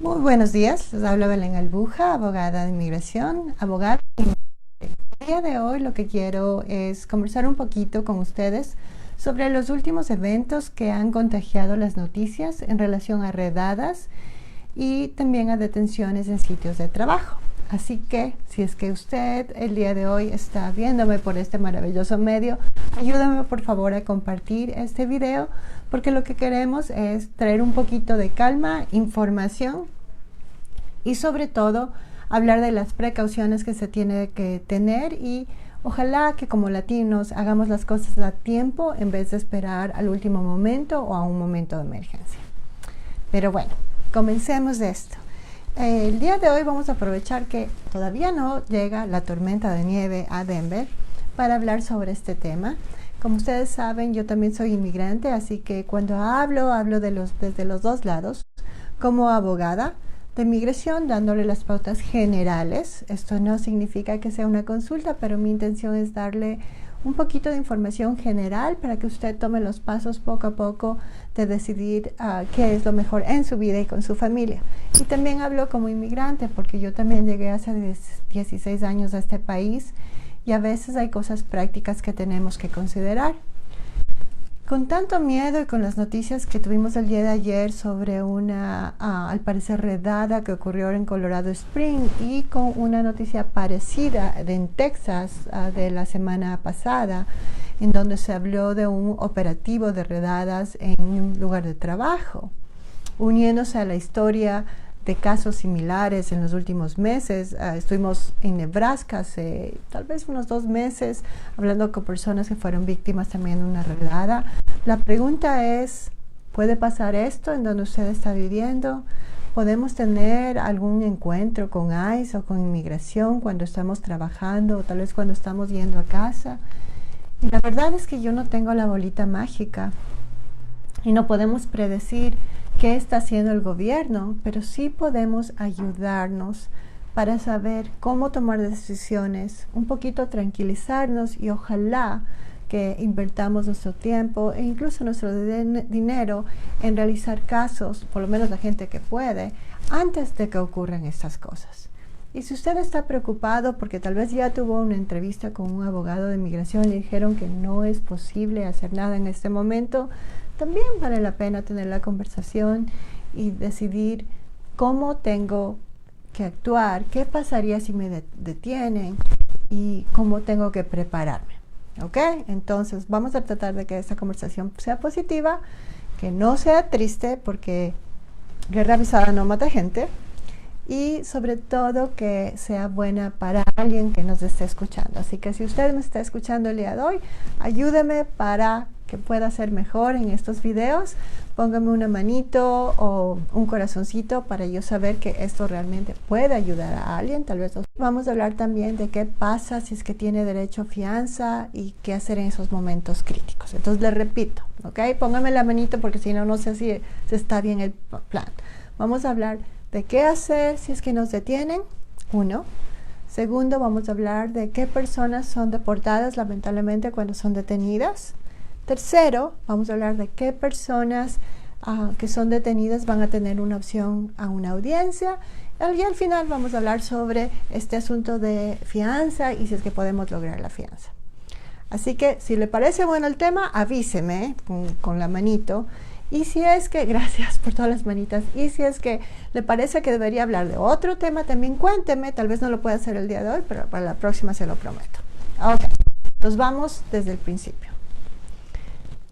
Muy buenos días, les habla Belén Albuja, abogada de inmigración, abogada. El día de hoy lo que quiero es conversar un poquito con ustedes sobre los últimos eventos que han contagiado las noticias en relación a redadas y también a detenciones en sitios de trabajo. Así que si es que usted el día de hoy está viéndome por este maravilloso medio, ayúdame por favor a compartir este video, porque lo que queremos es traer un poquito de calma, información y sobre todo hablar de las precauciones que se tiene que tener, y ojalá que como latinos hagamos las cosas a tiempo en vez de esperar al último momento o a un momento de emergencia. Pero bueno, comencemos de esto. El día de hoy vamos a aprovechar que todavía no llega la tormenta de nieve a Denver para hablar sobre este tema. Como ustedes saben, yo también soy inmigrante, así que cuando hablo desde los dos lados, como abogada de inmigración, dándole las pautas generales. Esto no significa que sea una consulta, pero mi intención es darle un poquito de información general para que usted tome los pasos poco a poco de decidir qué es lo mejor en su vida y con su familia. Y también hablo como inmigrante porque yo también llegué hace 16 años a este país y a veces hay cosas prácticas que tenemos que considerar. Con tanto miedo y con las noticias que tuvimos el día de ayer sobre una, al parecer, redada que ocurrió en Colorado Springs, y con una noticia parecida en Texas de la semana pasada, en donde se habló de un operativo de redadas en un lugar de trabajo, uniéndose a la historia de casos similares en los últimos meses. Estuvimos en Nebraska hace tal vez unos 2 meses hablando con personas que fueron víctimas también de una redada. La pregunta es, ¿puede pasar esto en donde usted está viviendo? ¿Podemos tener algún encuentro con ICE o con inmigración cuando estamos trabajando o tal vez cuando estamos yendo a casa? Y la verdad es que yo no tengo la bolita mágica y no podemos predecir qué está haciendo el gobierno, pero sí podemos ayudarnos para saber cómo tomar decisiones, un poquito tranquilizarnos, y ojalá que invertamos nuestro tiempo e incluso nuestro dinero en realizar casos, por lo menos la gente que puede, antes de que ocurran estas cosas. Y si usted está preocupado porque tal vez ya tuvo una entrevista con un abogado de inmigración y le dijeron que no es posible hacer nada en este momento, también vale la pena tener la conversación y decidir cómo tengo que actuar, qué pasaría si me detienen y cómo tengo que prepararme. ¿Ok? Entonces vamos a tratar de que esta conversación sea positiva, que no sea triste, porque guerra avisada no mata gente, y sobre todo que sea buena para alguien que nos esté escuchando. Así que si usted me está escuchando el día de hoy, ayúdeme para que pueda ser mejor en estos videos. Póngame una manito o un corazoncito para yo saber que esto realmente puede ayudar a alguien. Tal vez vamos a hablar también de qué pasa si es que tiene derecho a fianza y qué hacer en esos momentos críticos. Entonces le repito, ¿ok? Póngame la manito porque si no, no sé si está bien el plan. Vamos a hablar de qué hacer si es que nos detienen, 1. Segundo, vamos a hablar de qué personas son deportadas lamentablemente cuando son detenidas. Tercero, vamos a hablar de qué personas que son detenidas van a tener una opción a una audiencia. Y al final vamos a hablar sobre este asunto de fianza y si es que podemos lograr la fianza. Así que si le parece bueno el tema, avíseme con la manito. Y si es que, gracias por todas las manitas, y si es que le parece que debería hablar de otro tema, también cuénteme. Tal vez no lo pueda hacer el día de hoy, pero para la próxima se lo prometo. Ok, entonces vamos desde el principio.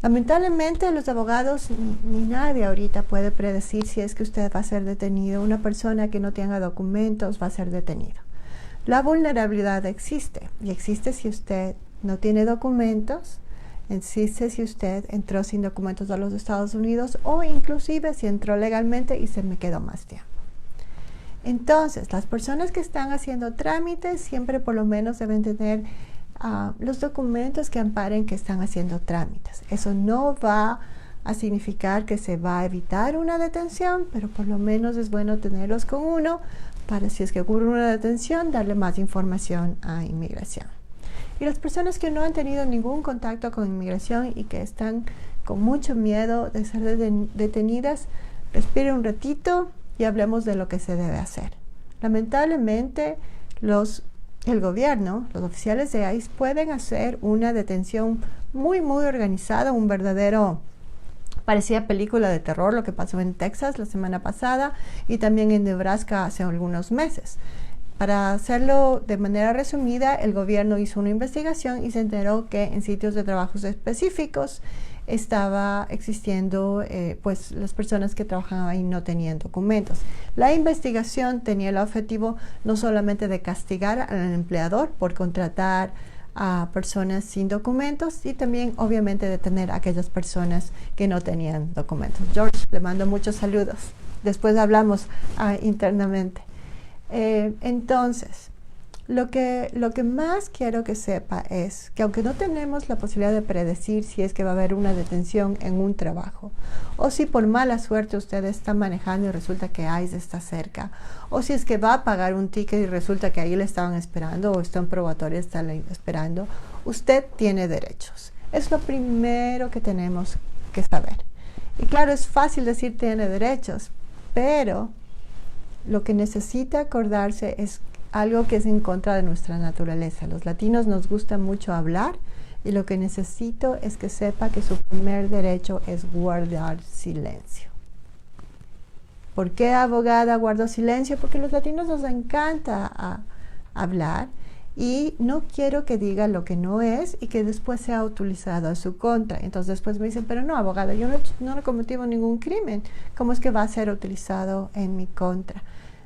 Lamentablemente los abogados ni nadie ahorita puede predecir si es que usted va a ser detenido. Una persona que no tenga documentos va a ser detenido. La vulnerabilidad existe, y existe si usted no tiene documentos, existe si usted entró sin documentos a los Estados Unidos, o inclusive si entró legalmente y se me quedó más tiempo. Entonces, las personas que están haciendo trámites siempre por lo menos deben tener los documentos que amparen que están haciendo trámites. Eso no va a significar que se va a evitar una detención, pero por lo menos es bueno tenerlos con uno para, si es que ocurre una detención, darle más información a inmigración. Y las personas que no han tenido ningún contacto con inmigración y que están con mucho miedo de ser detenidas, respiren un ratito, y hablemos de lo que se debe hacer. Lamentablemente, el gobierno, los oficiales de ICE pueden hacer una detención muy organizada, un verdadero, parecía película de terror lo que pasó en Texas la semana pasada y también en Nebraska hace algunos meses. Para hacerlo de manera resumida, el gobierno hizo una investigación y se enteró que en sitios de trabajos específicos estaba existiendo, pues las personas que trabajaban ahí no tenían documentos. La investigación tenía el objetivo no solamente de castigar al empleador por contratar a personas sin documentos y también obviamente detener a aquellas personas que no tenían documentos. George, le mando muchos saludos. Después hablamos internamente. Entonces, lo que más quiero que sepa es que aunque no tenemos la posibilidad de predecir si es que va a haber una detención en un trabajo, o si por mala suerte usted está manejando y resulta que ICE está cerca, o si es que va a pagar un ticket y resulta que ahí le estaban esperando o está en probatoria, está esperando, usted tiene derechos. Es lo primero que tenemos que saber. Y claro, es fácil decir tiene derechos, pero lo que necesita acordarse es algo que es en contra de nuestra naturaleza. Los latinos nos gusta mucho hablar y lo que necesito es que sepa que su primer derecho es guardar silencio. ¿Por qué, abogada, guardo silencio? Porque a los latinos nos encanta hablar y no quiero que diga lo que no es y que después sea utilizado a su contra. Entonces después me dicen, pero no, abogada, yo no he cometido ningún crimen. ¿Cómo es que va a ser utilizado en mi contra?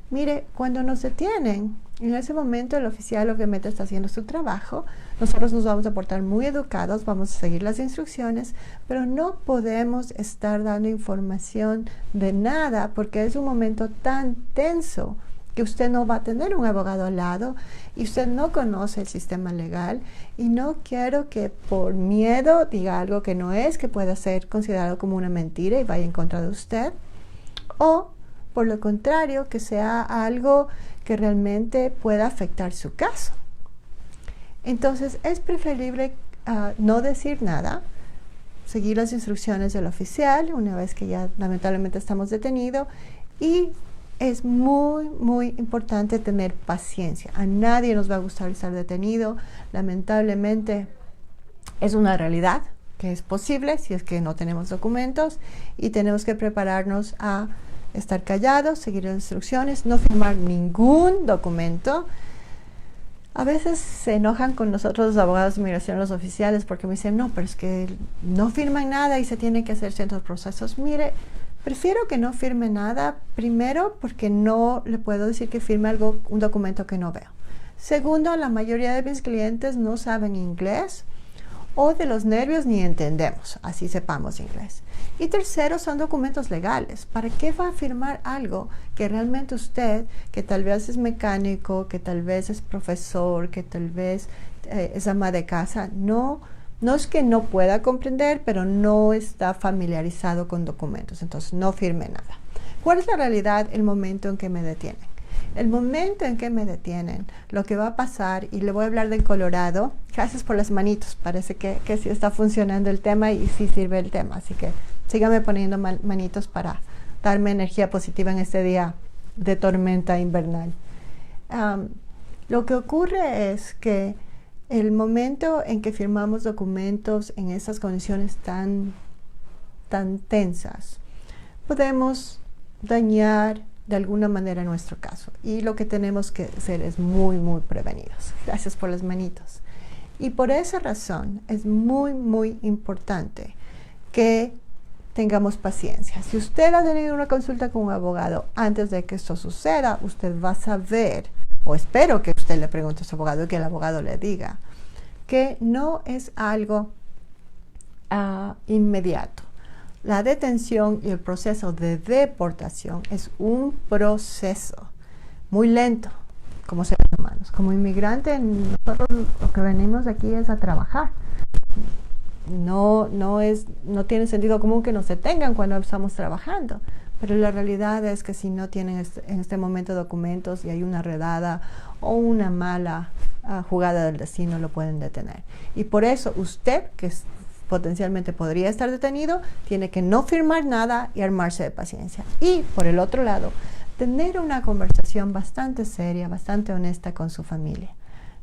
Mire, cuando nos detienen, en ese momento el oficial obviamente está haciendo su trabajo, nosotros nos vamos a portar muy educados, vamos a seguir las instrucciones, pero no podemos estar dando información de nada porque es un momento tan tenso que usted no va a tener un abogado al lado y usted no conoce el sistema legal y no quiero que por miedo diga algo que no es, que pueda ser considerado como una mentira y vaya en contra de usted, o por lo contrario, que sea algo que realmente pueda afectar su caso. Entonces, es preferible no decir nada, seguir las instrucciones del oficial una vez que ya lamentablemente estamos detenidos y es muy importante tener paciencia. A nadie nos va a gustar estar detenido. Lamentablemente, es una realidad que es posible si es que no tenemos documentos y tenemos que prepararnos a estar callados, seguir las instrucciones, no firmar ningún documento. A veces se enojan con nosotros los abogados de inmigración, los oficiales, porque me dicen, no, pero es que no firman nada y se tienen que hacer ciertos procesos. Mire, prefiero que no firme nada, primero porque no le puedo decir que firme un documento que no veo. Segundo, la mayoría de mis clientes no saben inglés o de los nervios ni entendemos, así sepamos inglés. Y tercero, son documentos legales. ¿Para qué va a firmar algo que realmente usted, que tal vez es mecánico, que tal vez es profesor, que tal vez es ama de casa, no es que no pueda comprender, pero no está familiarizado con documentos, entonces no firme nada. ¿Cuál es la realidad el momento en que me detienen? El momento en que me detienen, lo que va a pasar, y le voy a hablar del Colorado, gracias por las manitos, parece que sí está funcionando el tema y sí sirve el tema, así que sígame poniendo manitos para darme energía positiva en este día de tormenta invernal. Lo que ocurre es que el momento en que firmamos documentos en esas condiciones tan tensas, podemos dañar de alguna manera nuestro caso. Y lo que tenemos que hacer es muy prevenidos. Gracias por las manitos. Y por esa razón es muy importante que tengamos paciencia. Si usted ha tenido una consulta con un abogado antes de que esto suceda, usted va a saber, o espero que usted le pregunte a su abogado y que el abogado le diga, que no es algo inmediato. La detención y el proceso de deportación es un proceso muy lento, como seres humanos. Como inmigrante, nosotros lo que venimos aquí es a trabajar. No tiene sentido común que nos detengan cuando estamos trabajando. Pero la realidad es que si no tienen en este momento documentos y hay una redada o una mala jugada del destino, lo pueden detener. Y por eso usted, que potencialmente podría estar detenido, tiene que no firmar nada y armarse de paciencia. Y por el otro lado, tener una conversación bastante seria, bastante honesta con su familia.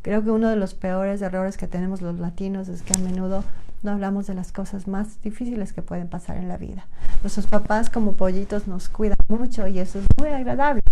Creo que uno de los peores errores que tenemos los latinos es que a menudo no hablamos de las cosas más difíciles que pueden pasar en la vida. Nuestros papás como pollitos nos cuidan mucho y eso es muy agradable.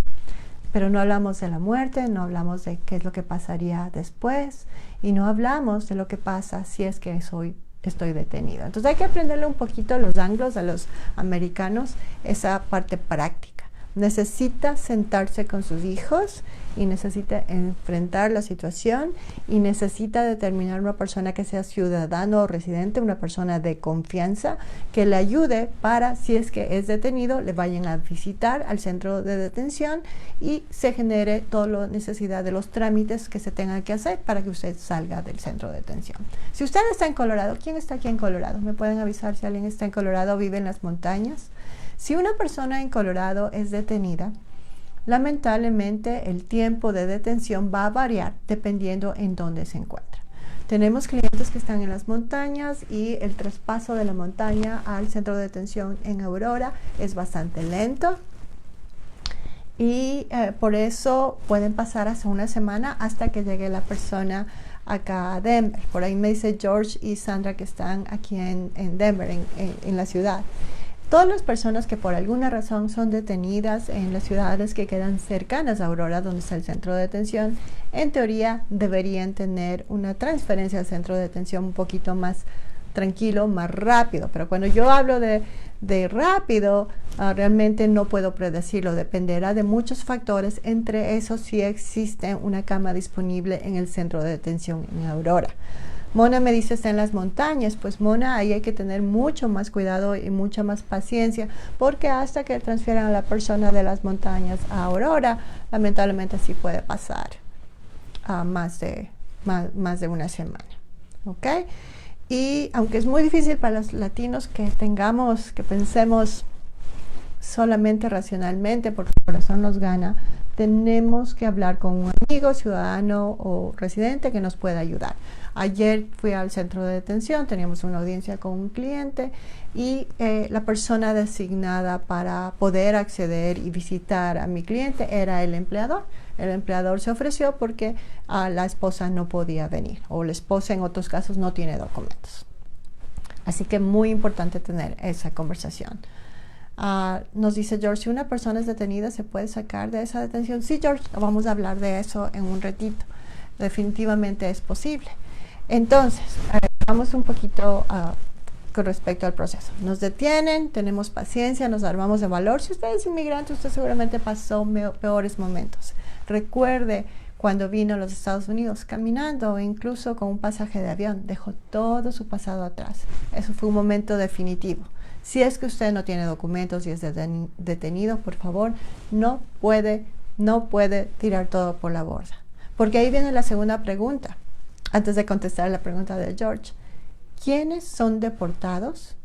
Pero no hablamos de la muerte, no hablamos de qué es lo que pasaría después y no hablamos de lo que pasa si es que estoy detenido. Entonces hay que aprenderle un poquito a los anglos, a los americanos, esa parte práctica. Necesita sentarse con sus hijos y necesita enfrentar la situación y necesita determinar una persona que sea ciudadano o residente, una persona de confianza que le ayude para, si es que es detenido, le vayan a visitar al centro de detención y se genere toda la necesidad de los trámites que se tengan que hacer para que usted salga del centro de detención. Si usted está en Colorado, ¿quién está aquí en Colorado? ¿Me pueden avisar si alguien está en Colorado o vive en las montañas? Si una persona en Colorado es detenida, lamentablemente el tiempo de detención va a variar dependiendo en dónde se encuentra. Tenemos clientes que están en las montañas y el traspaso de la montaña al centro de detención en Aurora es bastante lento y por eso pueden pasar hasta una semana hasta que llegue la persona acá a Denver. Por ahí me dice George y Sandra que están aquí en Denver, en la ciudad. Todas las personas que por alguna razón son detenidas en las ciudades que quedan cercanas a Aurora, donde está el centro de detención, en teoría deberían tener una transferencia al centro de detención un poquito más tranquilo, más rápido. Pero cuando yo hablo de rápido, realmente no puedo predecirlo. Dependerá de muchos factores, entre esos si existe una cama disponible en el centro de detención en Aurora. Mona me dice está en las montañas. Pues Mona, ahí hay que tener mucho más cuidado y mucha más paciencia, porque hasta que transfieran a la persona de las montañas a Aurora, lamentablemente sí puede pasar más de una semana. ¿Ok? Y aunque es muy difícil para los latinos que pensemos solamente racionalmente, porque el corazón nos gana, tenemos que hablar con un amigo, ciudadano o residente que nos pueda ayudar. Ayer fui al centro de detención, teníamos una audiencia con un cliente y la persona designada para poder acceder y visitar a mi cliente era el empleador. El empleador se ofreció porque la esposa no podía venir, o la esposa en otros casos no tiene documentos. Así que muy importante tener esa conversación. Nos dice George, si una persona es detenida, ¿se puede sacar de esa detención? Sí, George, vamos a hablar de eso en un ratito. Definitivamente es posible. Entonces, vamos un poquito con respecto al proceso. Nos detienen, tenemos paciencia, nos armamos de valor. Si usted es inmigrante, usted seguramente pasó peores momentos. Recuerde cuando vino a los Estados Unidos caminando o incluso con un pasaje de avión, dejó todo su pasado atrás. Eso fue un momento definitivo. Si es que usted no tiene documentos y es detenido, por favor, no puede tirar todo por la borda. Porque ahí viene la segunda pregunta. Antes de contestar la pregunta de George, ¿quiénes son deportados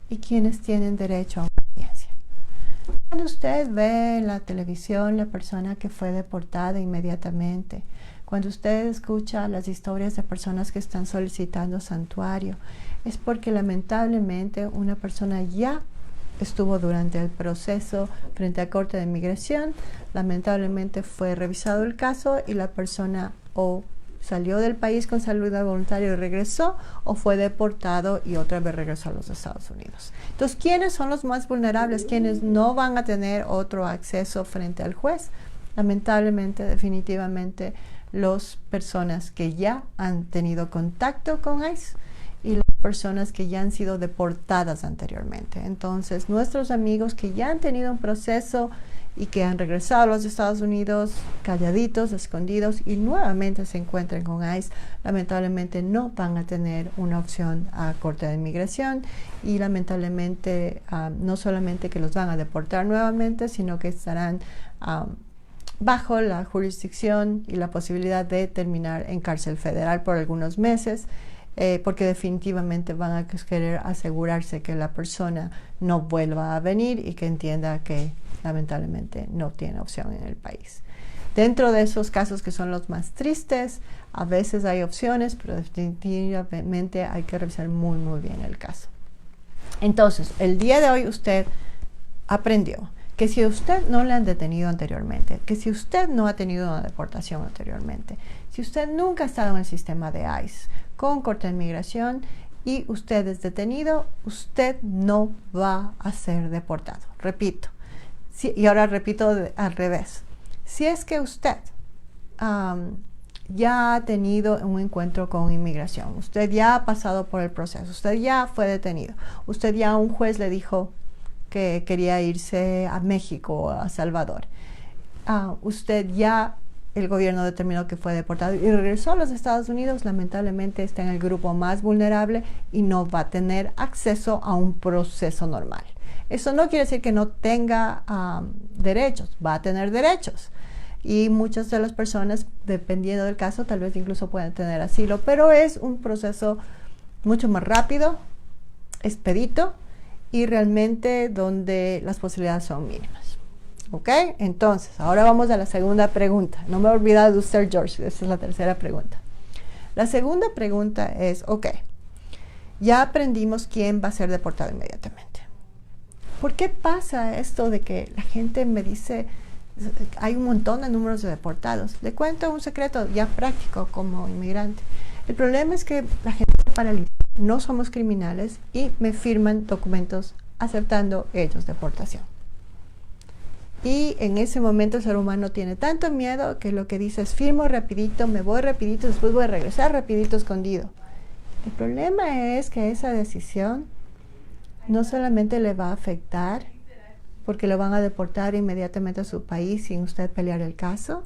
y quiénes tienen derecho a una audiencia? Cuando usted ve en la televisión la persona que fue deportada inmediatamente, cuando usted escucha las historias de personas que están solicitando santuario, es porque lamentablemente una persona ya estuvo durante el proceso frente a Corte de Inmigración, lamentablemente fue revisado el caso y la persona o salió del país con salida voluntaria y regresó, o fue deportado y otra vez regresó a los Estados Unidos. Entonces, ¿quiénes son los más vulnerables? ¿Quiénes no van a tener otro acceso frente al juez? Lamentablemente, definitivamente, las personas que ya han tenido contacto con ICE y las personas que ya han sido deportadas anteriormente. Entonces, nuestros amigos que ya han tenido un proceso y que han regresado a los Estados Unidos calladitos, escondidos y nuevamente se encuentran con ICE, lamentablemente no van a tener una opción a Corte de Inmigración y lamentablemente no solamente que los van a deportar nuevamente, sino que estarán bajo la jurisdicción y la posibilidad de terminar en cárcel federal por algunos meses, porque definitivamente van a querer asegurarse que la persona no vuelva a venir y que entienda que lamentablemente no tiene opción en el país. Dentro de esos casos que son los más tristes, a veces hay opciones, pero definitivamente hay que revisar muy bien el caso. Entonces, el día de hoy usted aprendió que si usted no le han detenido anteriormente, que si usted no ha tenido una deportación anteriormente, si usted nunca ha estado en el sistema de ICE con corte de migración y usted es detenido, usted no va a ser deportado. Repito, y ahora repito al revés. Si es que usted ya ha tenido un encuentro con inmigración, usted ya ha pasado por el proceso, usted ya fue detenido, usted ya un juez le dijo que quería irse a México o a Salvador, el gobierno determinó que fue deportado y regresó a los Estados Unidos, lamentablemente está en el grupo más vulnerable y no va a tener acceso a un proceso normal. Eso no quiere decir que no tenga derechos, va a tener derechos. Y muchas de las personas, dependiendo del caso, tal vez incluso pueden tener asilo, pero es un proceso mucho más rápido, expedito y realmente donde las posibilidades son mínimas. ¿Ok? Entonces, ahora vamos a la segunda pregunta. No me he olvidado de usted, George, esa es la tercera pregunta. La segunda pregunta es, ok, ya aprendimos quién va a ser deportado inmediatamente. ¿Por qué pasa esto de que la gente me dice, hay un montón de números de deportados? Le cuento un secreto ya práctico como inmigrante. El problema es que la gente se paraliza, no somos criminales y me firman documentos aceptando ellos deportación. Y en ese momento el ser humano tiene tanto miedo que lo que dice es firmo rapidito, me voy rapidito, después voy a regresar rapidito escondido. El problema es que esa decisión no solamente le va a afectar porque lo van a deportar inmediatamente a su país sin usted pelear el caso,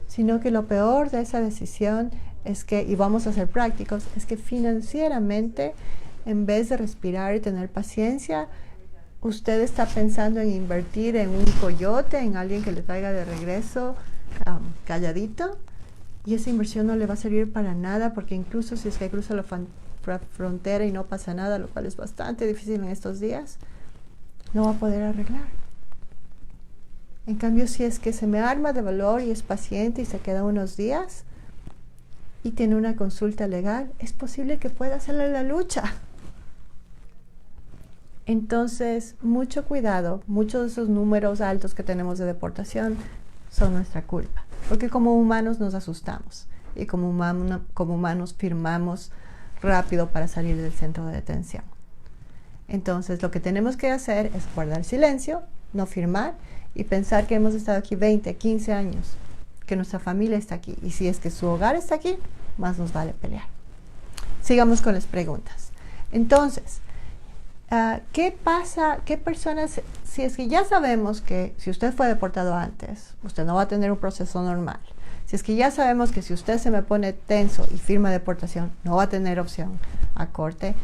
sino que lo peor de esa decisión es que, y vamos a ser prácticos, es que financieramente, en vez de respirar y tener paciencia, usted está pensando en invertir en un coyote, en alguien que le traiga de regreso calladito, y esa inversión no le va a servir para nada, porque incluso si es que cruza la frontera y no pasa nada, lo cual es bastante difícil en estos días, no va a poder arreglar. En cambio, si es que se me arma de valor y es paciente y se queda unos días y tiene una consulta legal, es posible que pueda hacerle la lucha. Entonces, mucho cuidado, muchos de esos números altos que tenemos de deportación son nuestra culpa, porque como humanos nos asustamos y como humanos firmamos rápido para salir del centro de detención. Entonces, lo que tenemos que hacer es guardar silencio, no firmar y pensar que hemos estado aquí 20, 15 años, que nuestra familia está aquí y si es que su hogar está aquí, más nos vale pelear. Sigamos con las preguntas. Entonces, ¿qué pasa? ¿Qué personas, si es que ya sabemos que si usted fue deportado antes, usted no va a tener un proceso normal? Si es que ya sabemos que si usted se me pone tenso y firma deportación, no va a tener opción a corte.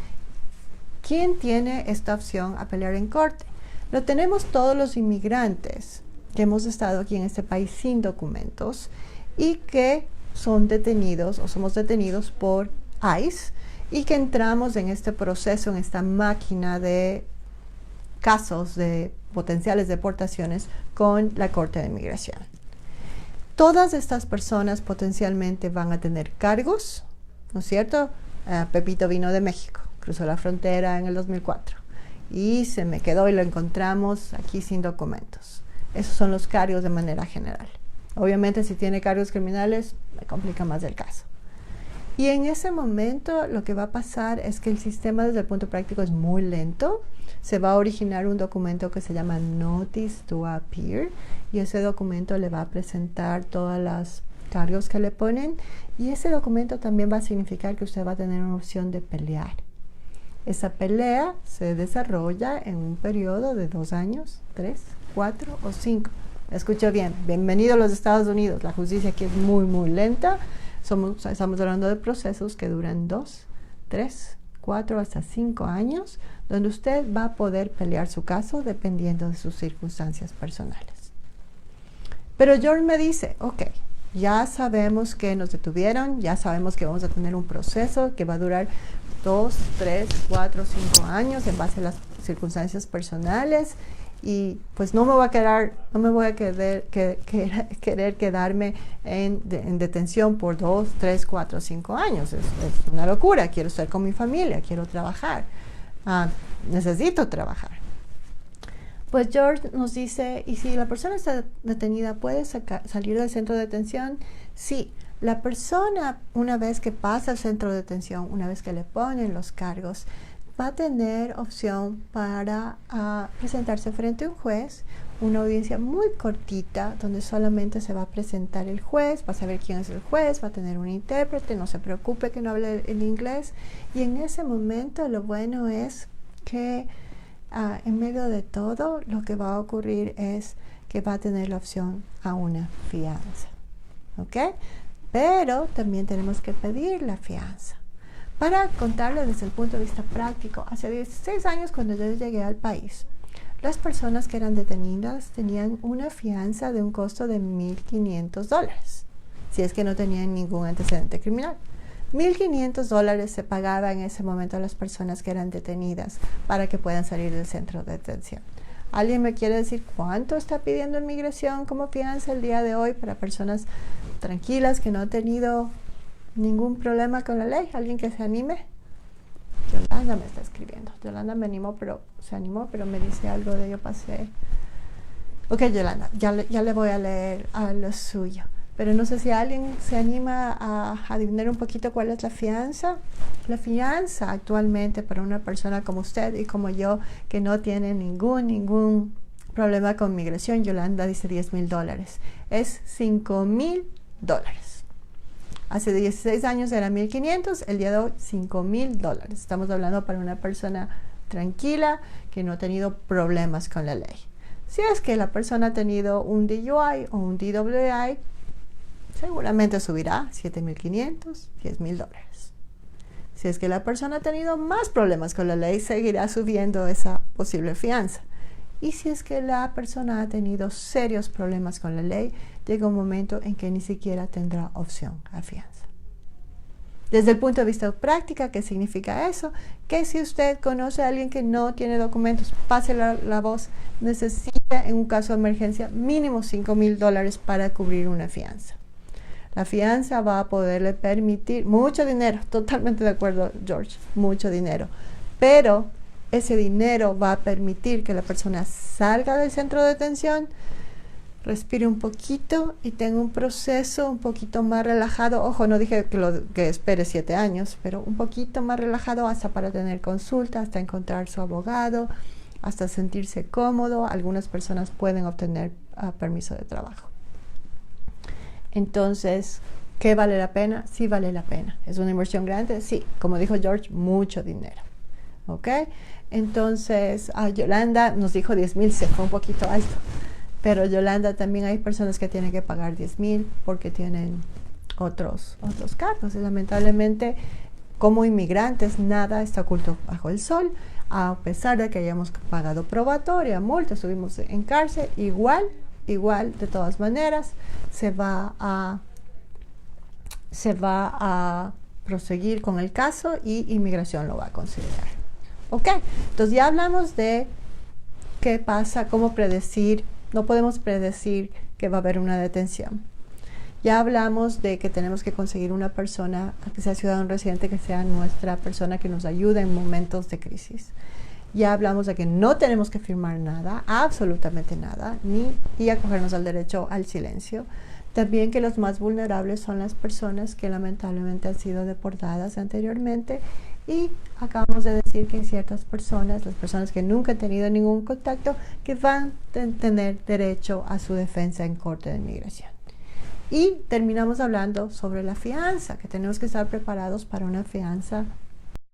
¿Quién tiene esta opción a pelear en corte? Lo tenemos todos los inmigrantes que hemos estado aquí en este país sin documentos y que son detenidos o somos detenidos por ICE y que entramos en este proceso, en esta máquina de casos de potenciales deportaciones con la Corte de Inmigración. Todas estas personas potencialmente van a tener cargos, ¿no es cierto? Pepito vino de México, cruzó la frontera en el 2004 y se me quedó y lo encontramos aquí sin documentos. Esos son los cargos de manera general. Obviamente si tiene cargos criminales, me complica más el caso. Y en ese momento lo que va a pasar es que el sistema desde el punto práctico es muy lento. Se va a originar un documento que se llama Notice to Appear y ese documento le va a presentar todos los cargos que le ponen y ese documento también va a significar que usted va a tener una opción de pelear. Esa pelea se desarrolla en un periodo de 2 años, 3, 4 o 5. Escucha bien, bienvenido a los Estados Unidos. La justicia aquí es muy, muy lenta. Estamos hablando de procesos que duran 2, 3, 4 hasta 5 años, donde usted va a poder pelear su caso dependiendo de sus circunstancias personales. Pero George me dice, ok, ya sabemos que nos detuvieron, ya sabemos que vamos a tener un proceso que va a durar 2, 3, 4, 5 años en base a las circunstancias personales y pues no me voy a querer quedarme en detención por 2, 3, 4, 5 años. Es una locura, quiero estar con mi familia, quiero trabajar, necesito trabajar. Pues George nos dice, ¿y si la persona está detenida puede salir del centro de detención? Sí, la persona una vez que pasa al centro de detención, una vez que le ponen los cargos, va a tener opción para presentarse frente a un juez, una audiencia muy cortita donde solamente se va a presentar el juez, va a saber quién es el juez, va a tener un intérprete, no se preocupe que no hable el inglés, y en ese momento lo bueno es que en medio de todo lo que va a ocurrir es que va a tener la opción a una fianza, ¿ok? Pero también tenemos que pedir la fianza. Para contarles desde el punto de vista práctico, hace 16 años cuando yo llegué al país, las personas que eran detenidas tenían una fianza de un costo de $1,500, si es que no tenían ningún antecedente criminal. $1,500 se pagaba en ese momento a las personas que eran detenidas para que puedan salir del centro de detención. ¿Alguien me quiere decir cuánto está pidiendo inmigración como fianza el día de hoy para personas tranquilas que no han tenido ningún problema con la ley? ¿Alguien que se anime? Yolanda me está escribiendo. Yolanda se animó, pero me dice algo de yo pasé. Ok, Yolanda, ya le voy a leer a lo suyo. Pero no sé si alguien se anima a adivinar un poquito cuál es la fianza. La fianza actualmente para una persona como usted y como yo que no tiene ningún problema con migración, Yolanda dice $10,000. Es $5,000. Hace 16 años era 1,500, el día de hoy $5,000. Estamos hablando para una persona tranquila que no ha tenido problemas con la ley. Si es que la persona ha tenido un DUI o un DWI, seguramente subirá $7,500, $10,000. Si es que la persona ha tenido más problemas con la ley, seguirá subiendo esa posible fianza. Y si es que la persona ha tenido serios problemas con la ley, llega un momento en que ni siquiera tendrá opción a fianza. Desde el punto de vista práctico, ¿qué significa eso? Que si usted conoce a alguien que no tiene documentos, pase la voz, necesita en un caso de emergencia mínimo $5,000 para cubrir una fianza. La fianza va a poderle permitir mucho dinero, totalmente de acuerdo, George, mucho dinero, pero ese dinero va a permitir que la persona salga del centro de detención, respire un poquito y tenga un proceso un poquito más relajado. Ojo, no dije que espere 7 años, pero un poquito más relajado hasta para tener consulta, hasta encontrar su abogado, hasta sentirse cómodo. Algunas personas pueden obtener permiso de trabajo. Entonces, ¿qué vale la pena? Sí vale la pena. ¿Es una inversión grande? Sí. Como dijo George, mucho dinero. ¿Ok? Entonces, Yolanda nos dijo 10,000, se fue un poquito alto. Pero Yolanda, también hay personas que tienen que pagar 10,000 porque tienen otros cargos. Y lamentablemente, como inmigrantes, nada está oculto bajo el sol. A pesar de que hayamos pagado probatoria, multa, estuvimos en cárcel, igual, de todas maneras, se va a proseguir con el caso y inmigración lo va a considerar. Ok, entonces ya hablamos de qué pasa, cómo predecir. No podemos predecir que va a haber una detención. Ya hablamos de que tenemos que conseguir una persona que sea ciudadano residente, que sea nuestra persona que nos ayude en momentos de crisis. Ya hablamos de que no tenemos que firmar nada, absolutamente nada, y acogernos al derecho al silencio. También que los más vulnerables son las personas que lamentablemente han sido deportadas anteriormente. Y acabamos de decir que hay ciertas personas, las personas que nunca han tenido ningún contacto, que van a tener derecho a su defensa en corte de inmigración. Y terminamos hablando sobre la fianza, que tenemos que estar preparados para una fianza